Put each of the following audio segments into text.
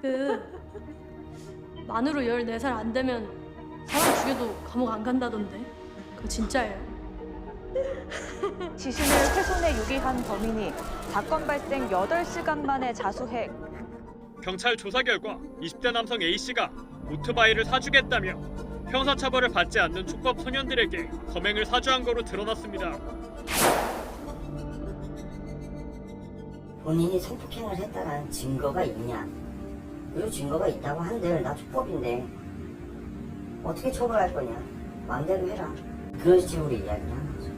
그 만으로 14살 안 되면 사람 죽여도 감옥 안 간다던데. 그거 진짜예요? 지신을 훼손에 유기한 범인이 사건 발생 8시간 만에 자수해 경찰 조사 결과 20대 남성 A씨가 오토바이를 사주겠다며 형사처벌을 받지 않는 촉법 소년들에게 범행을 사주한 거로 드러났습니다. 본인이 성폭행을 했다는 증거가 있냐? 그리고 증거가 있다고 한들 나 촉법인데 어떻게 처벌할 거냐? 마음대로 해라. 그런 식으로 이야기를 하는 거죠.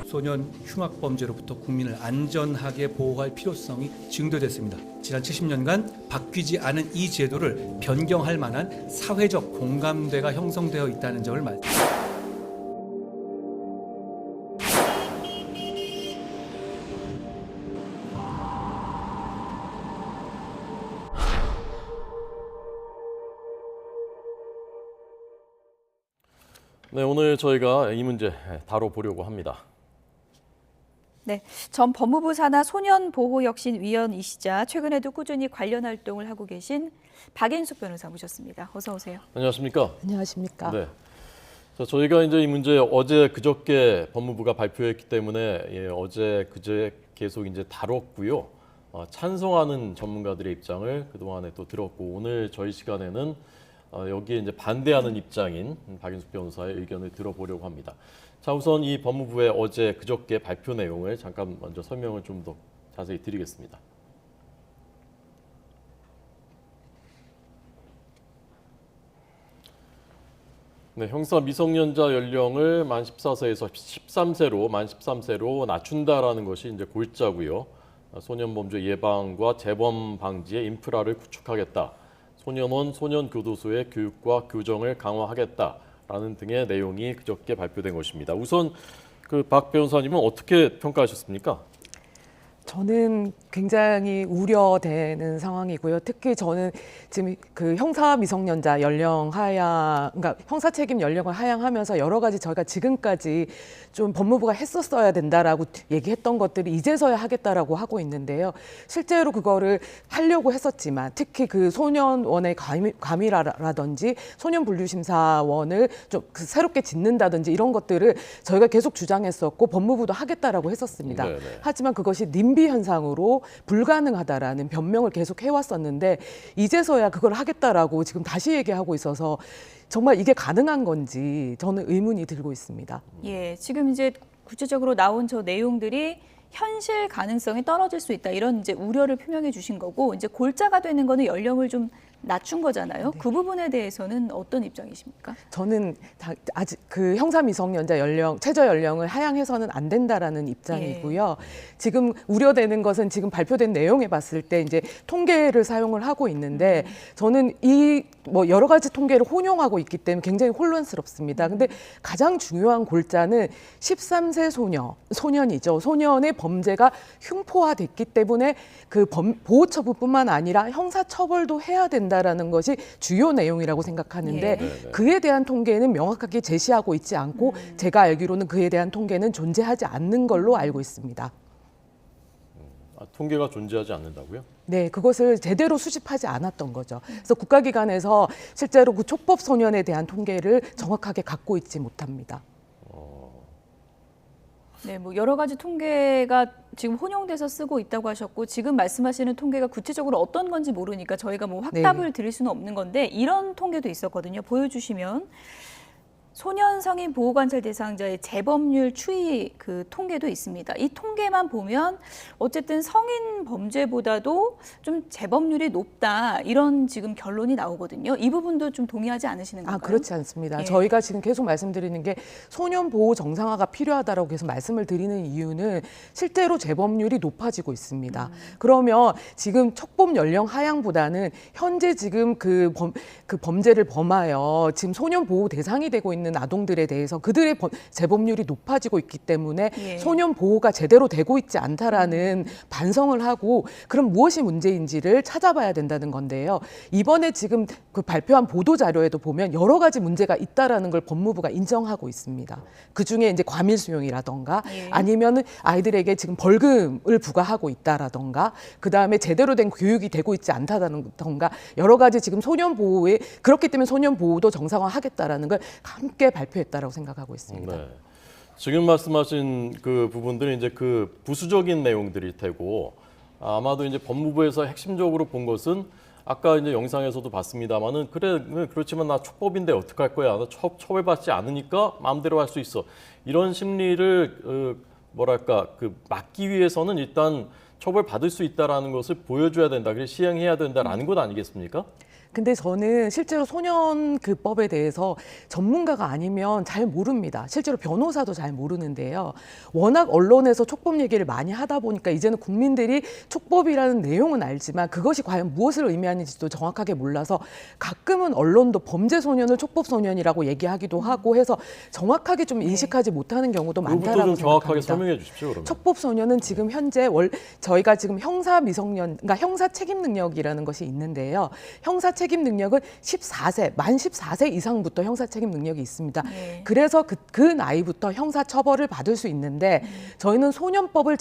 소년 흉악범죄로부터 국민을 안전하게 보호할 필요성이 증대됐습니다. 지난 70년간 바뀌지 않은 이 제도를 변경할 만한 사회적 공감대가 형성되어 있다는 점을 말씀드립니다. 네, 오늘 저희가 이 문제 다뤄보려고 합니다. 네, 전 법무부 산하 소년보호혁신위원이시자 최근에도 꾸준히 관련 활동을 하고 계신 박인숙 변호사 모셨습니다. 어서 오세요. 안녕하십니까? 안녕하십니까? 네. 자, 저희가 이제 이 문제 어제 그저께 법무부가 발표했기 때문에 어제 그제 계속 이제 다뤘고요. 찬성하는 전문가들의 입장을 그동안에 또 들었고 오늘 저희 시간에는 여기에 이제 반대하는 입장인 박인숙 변호사의 의견을 들어보려고 합니다. 자, 우선 이 법무부의 어제 그저께 발표 내용을 잠깐 먼저 설명을 좀 더 자세히 드리겠습니다. 네, 형사 미성년자 연령을 만 14세에서 13세로 만 13세로 낮춘다라는 것이 이제 골자고요. 소년 범죄 예방과 재범 방지의 인프라를 구축하겠다. 소년원, 소년교도소의 교육과 교정을 강화하겠다라는 등의 내용이 그저께 발표된 것입니다. 우선 그 박 변호사님은 어떻게 평가하셨습니까? 저는 굉장히 우려되는 상황이고요. 특히 저는 지금 그 형사 미성년자 연령 하향, 그러니까 형사 책임 연령을 하향하면서 여러 가지 저희가 지금까지 좀 법무부가 했었어야 된다라고 얘기했던 것들이 이제서야 하겠다라고 하고 있는데요. 실제로 그거를 하려고 했었지만 특히 그 소년원의 감위라든지 소년분류심사원을 좀 새롭게 짓는다든지 이런 것들을 저희가 계속 주장했었고 법무부도 하겠다라고 했었습니다. 네네. 하지만 그것이 님비 현상으로 불가능하다라는 변명을 계속 해왔었는데 이제서야 그걸 하겠다라고 지금 다시 얘기하고 있어서 정말 이게 가능한 건지 저는 의문이 들고 있습니다. 예, 지금 이제 구체적으로 나온 저 내용들이 현실 가능성이 떨어질 수 있다 이런 이제 우려를 표명해 주신 거고 이제 골자가 되는 거는 연령을 좀 낮춘 거잖아요. 그 부분에 대해서는 어떤 입장이십니까? 저는 아직 그 형사 미성년자 연령 최저 연령을 하향해서는 안 된다라는 입장이고요. 지금 우려되는 것은 지금 발표된 내용에 봤을 때 이제 통계를 사용을 하고 있는데 저는 이 뭐 여러 가지 통계를 혼용하고 있기 때문에 굉장히 혼란스럽습니다. 근데 가장 중요한 골자는 13세 소년이죠. 소년의 범죄가 흉포화됐기 때문에 그 보호처분뿐만 아니라 형사처벌도 해야 된다라는 것이 주요 내용이라고 생각하는데 그에 대한 통계는 명확하게 제시하고 있지 않고 제가 알기로는 그에 대한 통계는 존재하지 않는 걸로 알고 있습니다. 통계가 존재하지 않는다고요? 네, 그것을 제대로 수집하지 않았던 거죠. 그래서 국가기관에서 실제로 그 촉법 소년에 대한 통계를 정확하게 갖고 있지 못합니다. 네, 뭐 여러 가지 통계가 지금 혼용돼서 쓰고 있다고 하셨고 지금 말씀하시는 통계가 구체적으로 어떤 건지 모르니까 저희가 뭐 확답을 드릴 수는 없는 건데 이런 통계도 있었거든요. 보여주시면 소년 성인 보호관찰 대상자의 재범률 추이 그 통계도 있습니다. 이 통계만 보면 어쨌든 성인 범죄보다도 좀 재범률이 높다 이런 지금 결론이 나오거든요. 이 부분도 좀 동의하지 않으시는 건가요? 그렇지 않습니다. 예. 저희가 지금 계속 말씀드리는 게 소년 보호 정상화가 필요하다라고 계속 말씀을 드리는 이유는 실제로 재범률이 높아지고 있습니다. 그러면 지금 촉법 연령 하향보다는 현재 지금 그 범죄를 범하여 지금 소년 보호 대상이 되고 있는 있는 아동들에 대해서 그들의 재범률이 높아지고 있기 때문에 예. 소년 보호가 제대로 되고 있지 않다라는 반성을 하고 그럼 무엇이 문제인지를 찾아봐야 된다는 건데요. 이번에 지금 그 발표한 보도 자료에도 보면 여러 가지 문제가 있다라는 걸 법무부가 인정하고 있습니다. 그 중에 이제 과밀 수용이라던가 예. 아니면은 아이들에게 지금 벌금을 부과하고 있다라던가 그 다음에 제대로 된 교육이 되고 있지 않다던가 여러 가지 지금 소년 보호에 그렇기 때문에 소년 보호도 정상화하겠다라는 걸 함께 발표했다라고 생각하고 있습니다. 네. 지금 말씀하신 그 부분들은 이제 그 부수적인 내용들일 테고 아마도 이제 법무부에서 핵심적으로 본 것은 아까 이제 영상에서도 봤습니다만은 그래 그렇지만 나 촉법인데 어떡할 거야 나 처벌받지 않으니까 마음대로 할 수 있어 이런 심리를 뭐랄까 그 막기 위해서는 일단 처벌받을 수 있다라는 것을 보여줘야 된다 그래서 시행해야 된다라는 것 아니겠습니까? 근데 저는 실제로 소년급법에 대해서 전문가가 아니면 잘 모릅니다. 실제로 변호사도 잘 모르는데요. 워낙 언론에서 촉법 얘기를 많이 하다 보니까 이제는 국민들이 촉법이라는 내용은 알지만 그것이 과연 무엇을 의미하는지도 정확하게 몰라서 가끔은 언론도 범죄 소년을 촉법 소년이라고 얘기하기도 하고 해서 정확하게 좀 인식하지 못하는 경우도 그것부터 많다라고 좀 정확하게 생각합니다. 설명해 주십시오. 그러면. 촉법 소년은 지금 현재 저희가 지금 형사 미성년, 그러니까 형사 책임 능력이라는 것이 있는데요. 형사 책임 능력은 14세, 만 14세 이상부터 형사 책임 능력이 있습니다. 네. 그래서 그 나이부터 형사 처벌을 받을 수 있는데 저희는 소년법을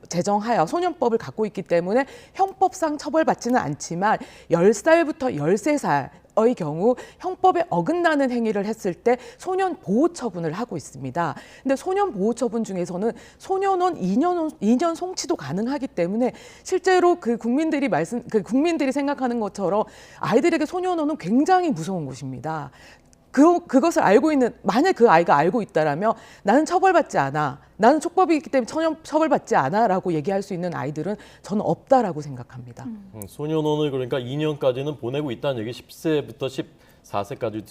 제정하여 소년법을 갖고 있기 때문에 형법상 처벌받지는 않지만 10살부터 13살 의 경우 형법에 어긋나는 행위를 했을 때 소년 보호 처분을 하고 있습니다. 근데 소년 보호 처분 중에서는 소년원 2년 송치도 가능하기 때문에 실제로 국민들이 생각하는 것처럼 아이들에게 소년원은 굉장히 무서운 곳입니다. 그것을 알고 있는 만약 그 아이가 알고 있다라면 나는 처벌받지 않아. 나는 촉법이기 때문에 처벌받지 않아라고 얘기할 수 있는 아이들은 저는 없다라고 생각합니다. 소년원을 그러니까 2년까지는 보내고 있다는 얘기 10세부터 14세까지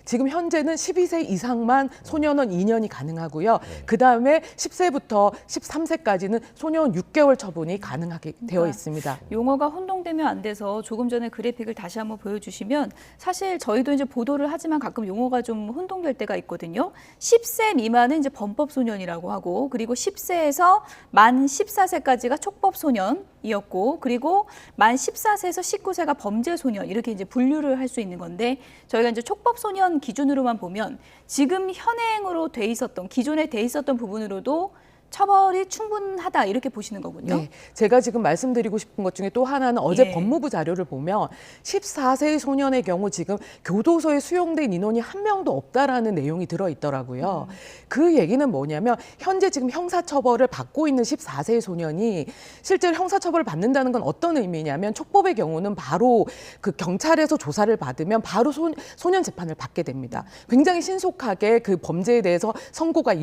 지금 현재는 12세 이상만 소년원 2년이 가능하고요. 그다음에 10세부터 13세까지는 소년원 6개월 처분이 가능하게 되어 있습니다. 용어가 혼동되면 안 돼서 조금 전에 그래픽을 다시 한번 보여주시면 사실 저희도 이제 보도를 하지만 가끔 용어가 좀 혼동될 때가 있거든요. 10세 미만은 이제 범법 소년이라고 하고 그리고 10세에서 만 14세까지가 촉법 소년이었고 그리고 만 14세에서 19세가 범죄 소년 이렇게 이제 분류를 할 수 있는 건데 저희가 이제 촉법 소년 기준으로만 보면 지금 현행으로 돼 있었던 기존에 돼 있었던 부분으로도 처벌이 충분하다 이렇게 보시는 거군요. 네, 제가 지금 말씀드리고 싶은 것 중에 또 하나는 어제 예. 법무부 자료를 보면 14세 소년의 경우 지금 교도소에 수용된 인원이 한 명도 없다라는 내용이 들어있더라고요. 그 얘기는 뭐냐면 현재 지금 형사처벌을 받고 있는 14세 소년이 실제로 형사처벌을 받는다는 건 어떤 의미냐면 촉법의 경우는 바로 그 경찰에서 조사를 받으면 바로 소년 재판을 받게 됩니다. 굉장히 신속하게 그 범죄에 대해서 선고가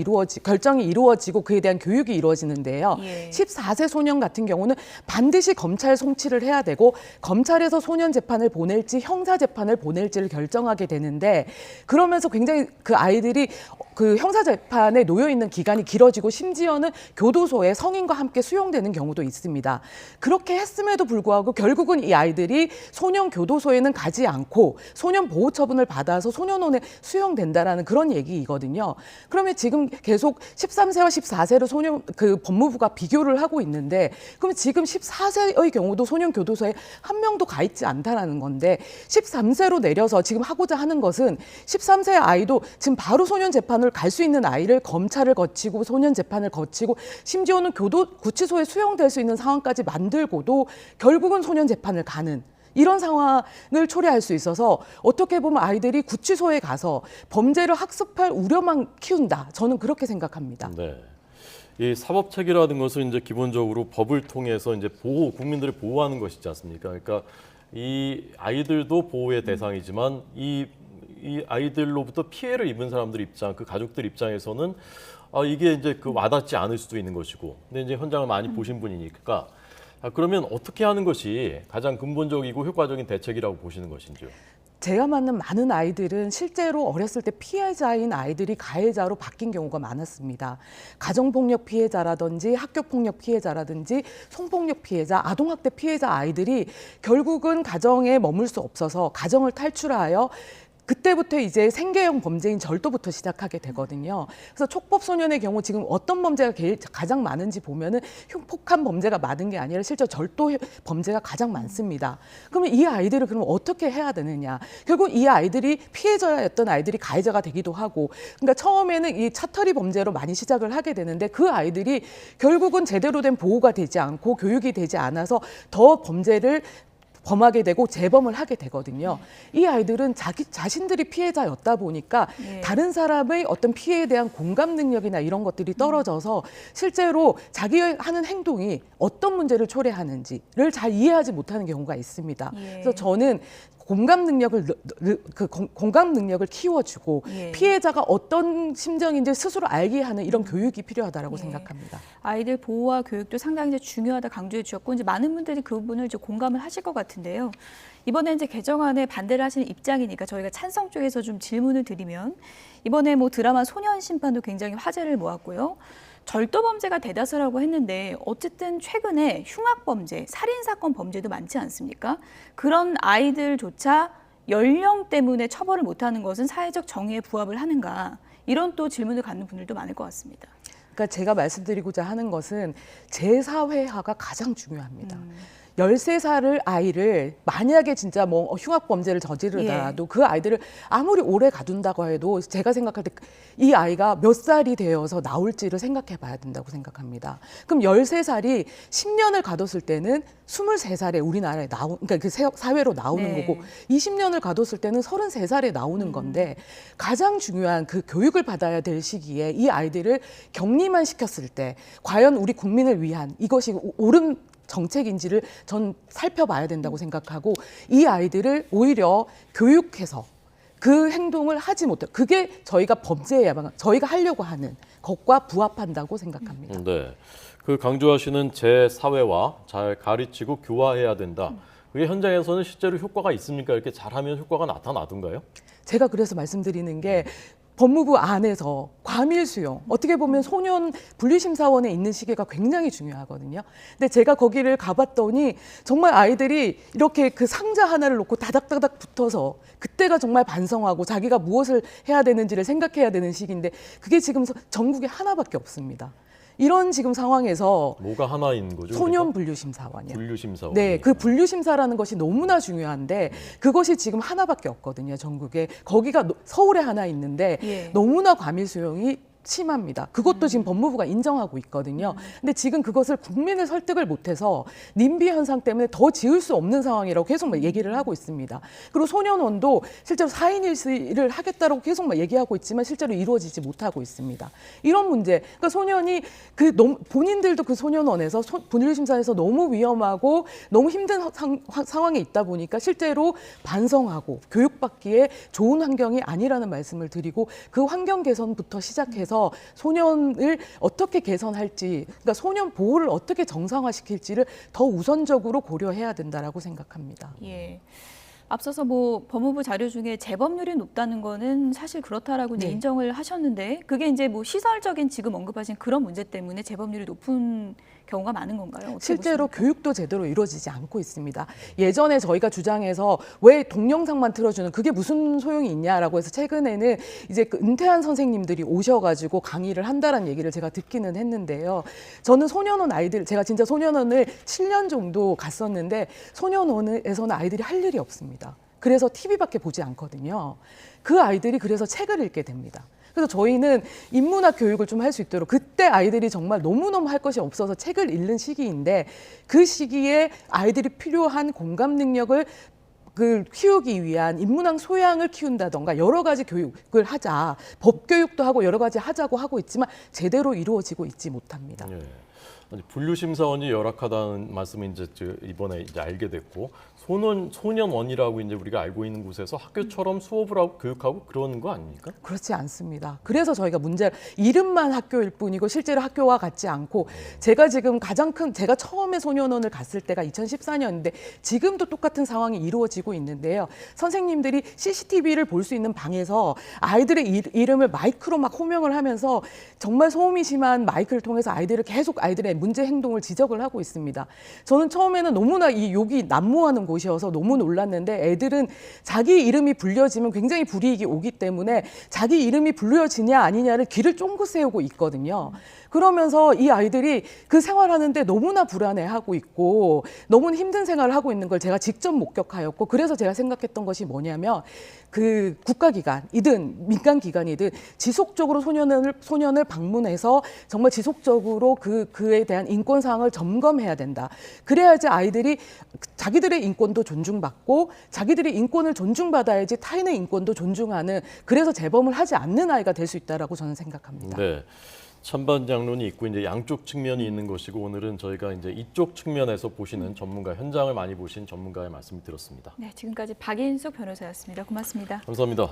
결정이 이루어지고 그에 대한 교육이 이루어지는데요. 예. 14세 소년 같은 경우는 반드시 검찰 송치를 해야 되고 검찰에서 소년 재판을 보낼지 형사 재판을 보낼지를 결정하게 되는데 그러면서 굉장히 그 아이들이 그 형사 재판에 놓여 있는 기간이 길어지고 심지어는 교도소에 성인과 함께 수용되는 경우도 있습니다. 그렇게 했음에도 불구하고 결국은 이 아이들이 소년 교도소에는 가지 않고 소년 보호 처분을 받아서 소년원에 수용된다라는 그런 얘기이거든요. 그러면 지금 계속 13세와 14세로 법무부가 비교를 하고 있는데 그러면 지금 14세의 경우도 소년 교도소에 한 명도 가 있지 않다라는 건데 13세로 내려서 지금 하고자 하는 것은 13세 아이도 지금 바로 소년 재판을 갈 수 있는 아이를 검찰을 거치고 소년 재판을 거치고 심지어는 구치소에 수용될 수 있는 상황까지 만들고도 결국은 소년 재판을 가는 이런 상황을 초래할 수 있어서 어떻게 보면 아이들이 구치소에 가서 범죄를 학습할 우려만 키운다. 저는 그렇게 생각합니다. 네. 이 사법체계라는 것은 이제 기본적으로 법을 통해서 이제 국민들을 보호하는 것이지 않습니까? 그러니까 이 아이들도 보호의 대상이지만 이 아이들로부터 피해를 입은 사람들 그 가족들 입장에서는 이게 이제 와닿지 않을 수도 있는 것이고, 근데 이제 현장을 많이 보신 분이니까 그러면 어떻게 하는 것이 가장 근본적이고 효과적인 대책이라고 보시는 것인지요? 제가 만난 많은 아이들은 실제로 어렸을 때 피해자인 아이들이 가해자로 바뀐 경우가 많았습니다. 가정폭력 피해자라든지 학교폭력 피해자라든지 성폭력 피해자, 아동학대 피해자 아이들이 결국은 가정에 머물 수 없어서 가정을 탈출하여 그때부터 이제 생계형 범죄인 절도부터 시작하게 되거든요. 그래서 촉법 소년의 경우 지금 어떤 범죄가 가장 많은지 보면은 흉폭한 범죄가 많은 게 아니라 실제 절도 범죄가 가장 많습니다. 그러면 이 아이들을 그럼 어떻게 해야 되느냐? 결국 이 아이들이 피해자였던 아이들이 가해자가 되기도 하고, 그러니까 처음에는 이 차터리 범죄로 많이 시작을 하게 되는데 그 아이들이 결국은 제대로 된 보호가 되지 않고 교육이 되지 않아서 더 범죄를 범하게 되고 재범을 하게 되거든요. 이 아이들은 자신들이 피해자였다 보니까 다른 사람의 어떤 피해에 대한 공감 능력이나 이런 것들이 떨어져서 실제로 자기 하는 행동이 어떤 문제를 초래하는지를 잘 이해하지 못하는 경우가 있습니다. 그래서 저는 공감 능력을 키워주고 피해자가 어떤 심정인지 스스로 알게 하는 이런 교육이 필요하다라고 생각합니다. 아이들 보호와 교육도 상당히 이제 중요하다 강조해 주셨고 이제 많은 분들이 그 부분을 이제 공감을 하실 것 같은데요. 이번에 이제 개정안에 반대를 하시는 입장이니까 저희가 찬성 쪽에서 좀 질문을 드리면 이번에 뭐 드라마 소년 심판도 굉장히 화제를 모았고요. 절도 범죄가 대다수라고 했는데 어쨌든 최근에 흉악 범죄, 살인 사건 범죄도 많지 않습니까? 그런 아이들조차 연령 때문에 처벌을 못하는 것은 사회적 정의에 부합을 하는가? 이런 또 질문을 갖는 분들도 많을 것 같습니다. 그러니까 제가 말씀드리고자 하는 것은 재사회화가 가장 중요합니다. 13살을 아이를 만약에 진짜 뭐 흉악 범죄를 저지르더라도 그 아이들을 아무리 오래 가둔다고 해도 제가 생각할 때 이 아이가 몇 살이 되어서 나올지를 생각해 봐야 된다고 생각합니다. 그럼 13살이 10년을 가뒀을 때는 23살에 우리나라에 그러니까 그 사회로 나오는 거고 20년을 가뒀을 때는 33살에 나오는 건데 가장 중요한 그 교육을 받아야 될 시기에 이 아이들을 격리만 시켰을 때 과연 우리 국민을 위한 이것이 옳은 정책인지를 전 살펴봐야 된다고 생각하고 이 아이들을 오히려 교육해서 그 행동을 하지 못해 그게 저희가 범죄 예방 저희가 하려고 하는 것과 부합한다고 생각합니다. 네, 그 강조하시는 재사회화 잘 가르치고 교화해야 된다. 그게 현장에서는 실제로 효과가 있습니까? 이렇게 잘하면 효과가 나타나던가요? 제가 그래서 말씀드리는 게 법무부 안에서 과밀 수용, 어떻게 보면 소년 분리심사원에 있는 시기가 굉장히 중요하거든요. 근데 제가 거기를 가봤더니 정말 아이들이 이렇게 그 상자 하나를 놓고 다닥다닥 붙어서 그때가 정말 반성하고 자기가 무엇을 해야 되는지를 생각해야 되는 시기인데 그게 지금 전국에 하나밖에 없습니다. 이런 지금 상황에서 뭐가 하나인 거죠? 소년 분류심사원이요. 분류심사원. 네, 그 분류심사라는 것이 너무나 중요한데 그것이 지금 하나밖에 없거든요, 전국에. 거기가 서울에 하나 있는데 너무나 과밀 수용이 심합니다. 그것도 지금 법무부가 인정하고 있거든요. 근데 지금 그것을 국민을 설득을 못해서 님비 현상 때문에 더 지을 수 없는 상황이라고 계속 막 얘기를 하고 있습니다. 그리고 소년원도 실제로 4인 1실을 하겠다라고 계속 막 얘기하고 있지만 실제로 이루어지지 못하고 있습니다. 이런 문제, 그러니까 소년이 본인들도 그 소년원에서 분류심사에서 너무 위험하고 너무 힘든 상황에 있다 보니까 실제로 반성하고 교육받기에 좋은 환경이 아니라는 말씀을 드리고 그 환경 개선부터 시작해서 소년을 어떻게 개선할지, 그러니까 소년 보호를 어떻게 정상화시킬지를 더 우선적으로 고려해야 된다라고 생각합니다. 예. 앞서서 뭐 법무부 자료 중에 재범률이 높다는 거는 사실 그렇다라고 이제 인정을 하셨는데 그게 이제 뭐 시설적인 지금 언급하신 그런 문제 때문에 재범률이 높은 경우가 많은 건가요? 실제로 교육도 제대로 이루어지지 않고 있습니다. 예전에 저희가 주장해서 왜 동영상만 틀어주는 그게 무슨 소용이 있냐라고 해서 최근에는 이제 그 은퇴한 선생님들이 오셔가지고 강의를 한다라는 얘기를 제가 듣기는 했는데요. 저는 소년원 아이들, 제가 진짜 소년원을 7년 정도 갔었는데 소년원에서는 아이들이 할 일이 없습니다. 그래서 TV밖에 보지 않거든요. 그 아이들이 그래서 책을 읽게 됩니다. 그래서 저희는 인문학 교육을 좀 할 수 있도록 그때 아이들이 정말 너무너무 할 것이 없어서 책을 읽는 시기인데 그 시기에 아이들이 필요한 공감 능력을 키우기 위한 인문학 소양을 키운다던가 여러 가지 교육을 하자, 법 교육도 하고 여러 가지 하자고 하고 있지만 제대로 이루어지고 있지 못합니다. 예. 분류심사원이 열악하다는 말씀을 이제 이번에 이제 알게 됐고 소년원이라고 이제 우리가 알고 있는 곳에서 학교처럼 수업을 하고 교육하고 그러는 거 아닙니까? 그렇지 않습니다. 그래서 저희가 이름만 학교일 뿐이고 실제로 학교와 같지 않고 제가 지금 제가 처음에 소년원을 갔을 때가 2014년인데 지금도 똑같은 상황이 이루어지고 알고 있는데요. 선생님들이 CCTV를 볼 수 있는 방에서 아이들의 이름을 마이크로 막 호명을 하면서 정말 소음이 심한 마이크를 통해서 아이들을 계속 아이들의 문제 행동을 지적을 하고 있습니다. 저는 처음에는 너무나 이 욕이 난무하는 곳이어서 너무 놀랐는데 애들은 자기 이름이 불려지면 굉장히 불이익이 오기 때문에 자기 이름이 불려지냐 아니냐를 귀를 쫑긋 세우고 있거든요. 그러면서 이 아이들이 그 생활하는데 너무나 불안해하고 있고 너무 힘든 생활을 하고 있는 걸 제가 직접 목격하였고 그래서 제가 생각했던 것이 뭐냐면 그 국가기관이든 민간기관이든 지속적으로 소년을 방문해서 정말 지속적으로 그에 대한 인권 사항을 점검해야 된다. 그래야지 아이들이 자기들의 인권도 존중받고 자기들의 인권을 존중받아야지 타인의 인권도 존중하는 그래서 재범을 하지 않는 아이가 될 수 있다라고 저는 생각합니다. 네. 찬반 양론이 있고 이제 양쪽 측면이 있는 것이고 오늘은 저희가 이제 이쪽 측면에서 보시는 전문가 현장을 많이 보신 전문가의 말씀을 들었습니다. 네, 지금까지 박인숙 변호사였습니다. 고맙습니다. 감사합니다.